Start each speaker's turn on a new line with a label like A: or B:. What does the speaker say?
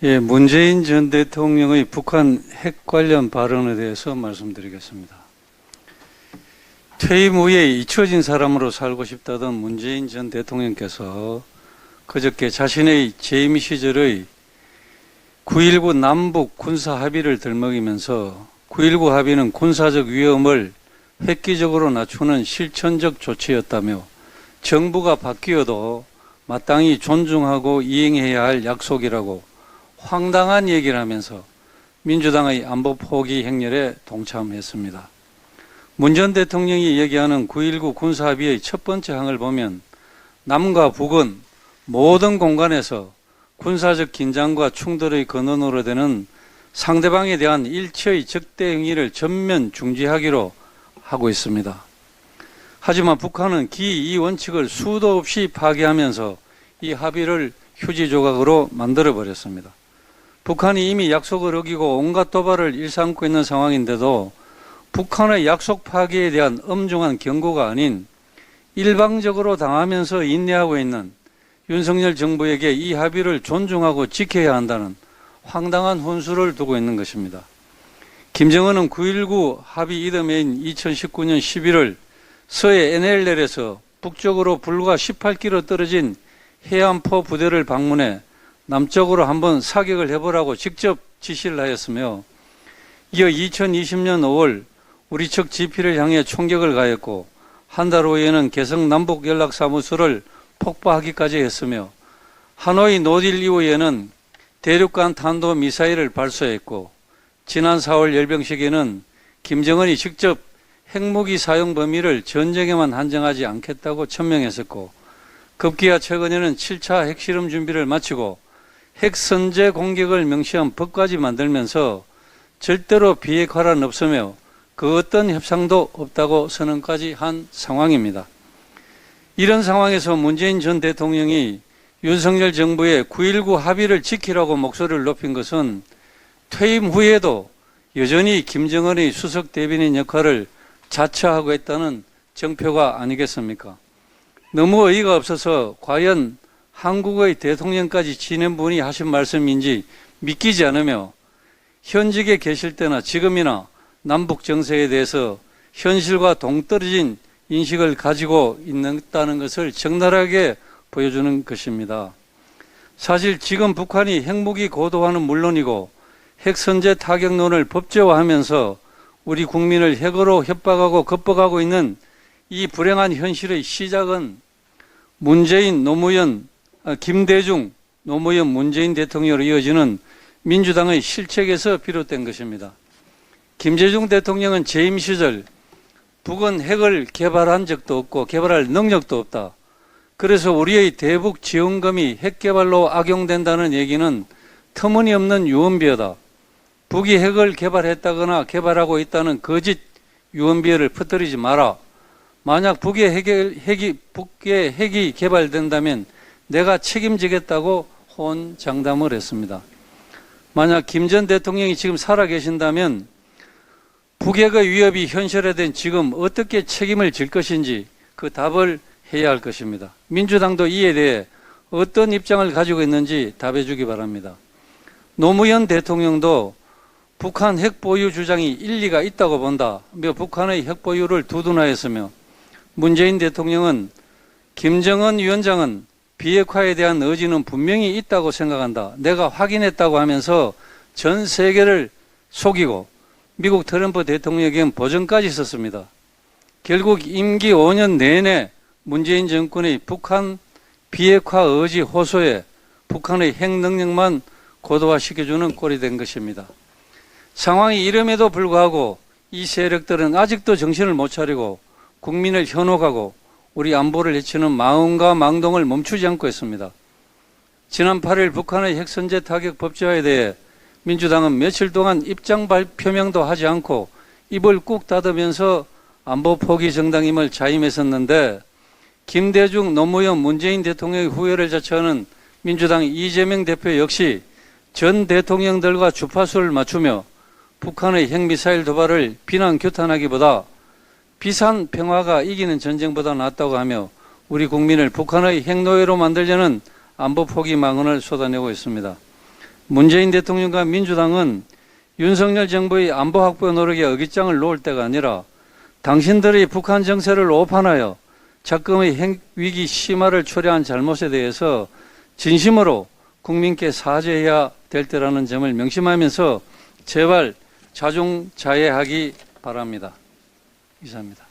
A: 예, 문재인 전 대통령의 북한 핵 관련 발언에 대해서 말씀드리겠습니다. 퇴임 후에 잊혀진 사람으로 살고 싶다던 문재인 전 대통령께서 그저께 자신의 재임 시절의 9.19 남북 군사 합의를 들먹이면서 9.19 합의는 군사적 위험을 획기적으로 낮추는 실천적 조치였다며 정부가 바뀌어도 마땅히 존중하고 이행해야 할 약속이라고 황당한 얘기를 하면서 민주당의 안보 포기 행렬에 동참했습니다. 문 전 대통령이 얘기하는 9.19 군사합의의 첫 번째 항을 보면 남과 북은 모든 공간에서 군사적 긴장과 충돌의 근원으로 되는 상대방에 대한 일체의 적대 행위를 전면 중지하기로 하고 있습니다. 하지만 북한은 이 원칙을 수도 없이 파기하면서 이 합의를 휴지 조각으로 만들어버렸습니다. 북한이 이미 약속을 어기고 온갖 도발을 일삼고 있는 상황인데도 북한의 약속 파기에 대한 엄중한 경고가 아닌 일방적으로 당하면서 인내하고 있는 윤석열 정부에게 이 합의를 존중하고 지켜야 한다는 황당한 혼수를 두고 있는 것입니다. 김정은은 9.19 합의 이듬해인 2019년 11월 서해 NLL에서 북쪽으로 불과 18km 떨어진 해안포 부대를 방문해 남쪽으로 한번 사격을 해보라고 직접 지시를 하였으며 이어 2020년 5월 우리 측 지피를 향해 총격을 가했고 한 달 후에는 개성 남북연락사무소를 폭파하기까지 했으며 하노이 노딜 이후에는 대륙간 탄도미사일을 발사했고 지난 4월 열병식에는 김정은이 직접 핵무기 사용 범위를 전쟁에만 한정하지 않겠다고 천명했었고 급기야 최근에는 7차 핵실험 준비를 마치고 핵선제 공격을 명시한 법까지 만들면서 절대로 비핵화란 없으며 그 어떤 협상도 없다고 선언까지 한 상황입니다. 이런 상황에서 문재인 전 대통령이 윤석열 정부의 9.19 합의를 지키라고 목소리를 높인 것은 퇴임 후에도 여전히 김정은의 수석 대변인 역할을 자처하고 있다는 정표가 아니겠습니까? 너무 어이가 없어서 과연 한국의 대통령까지 지낸 분이 하신 말씀인지 믿기지 않으며 현직에 계실 때나 지금이나 남북 정세에 대해서 현실과 동떨어진 인식을 가지고 있다는 것을 적나라하게 보여주는 것입니다. 사실 지금 북한이 핵무기 고도화는 물론이고 핵선제 타격론을 법제화하면서 우리 국민을 핵으로 협박하고 겁박하고 있는 이 불행한 현실의 시작은 문재인, 노무현, 김대중, 노무현, 문재인 대통령으로 이어지는 민주당의 실책에서 비롯된 것입니다. 김대중 대통령은 재임 시절 북은 핵을 개발한 적도 없고 개발할 능력도 없다. 그래서 우리의 대북 지원금이 핵 개발로 악용된다는 얘기는 터무니없는 유언비어다. 북이 핵을 개발했다거나 개발하고 있다는 거짓 유언비어를 퍼뜨리지 마라. 만약 북의 핵이 개발된다면 내가 책임지겠다고 호언장담을 했습니다. 만약 김 전 대통령이 지금 살아계신다면 북핵의 위협이 현실화된 지금 어떻게 책임을 질 것인지 그 답을 해야 할 것입니다. 민주당도 이에 대해 어떤 입장을 가지고 있는지 답해 주기 바랍니다. 노무현 대통령도 북한 핵 보유 주장이 일리가 있다고 본다며 북한의 핵 보유를 두둔하였으며 문재인 대통령은 김정은 위원장은 비핵화에 대한 의지는 분명히 있다고 생각한다. 내가 확인했다고 하면서 전 세계를 속이고 미국 트럼프 대통령에게는 보전까지 있었습니다. 결국 임기 5년 내내 문재인 정권의 북한 비핵화 의지 호소에 북한의 핵 능력만 고도화시켜주는 꼴이 된 것입니다. 상황이 이름에도 불구하고 이 세력들은 아직도 정신을 못 차리고 국민을 현혹하고 우리 안보를 해치는 마음과 망동을 멈추지 않고 있습니다. 지난 8일 북한의 핵선제 타격 법제화에 대해 민주당은 며칠 동안 입장 표명도 하지 않고 입을 꾹 닫으면서 안보 포기 정당임을 자임했었는데 김대중, 노무현, 문재인 대통령의 후예를 자처하는 민주당 이재명 대표 역시 전 대통령들과 주파수를 맞추며 북한의 핵미사일 도발을 비난 규탄하기보다 비산 평화가 이기는 전쟁보다 낫다고 하며 우리 국민을 북한의 핵노예로 만들려는 안보 포기 망언을 쏟아내고 있습니다. 문재인 대통령과 민주당은 윤석열 정부의 안보 확보 노력에 어깃장을 놓을 때가 아니라 당신들의 북한 정세를 오판하여 작금의 위기 심화를 초래한 잘못에 대해서 진심으로 국민께 사죄해야 될 때라는 점을 명심하면서 제발 자중자애하기 바랍니다. 이상입니다.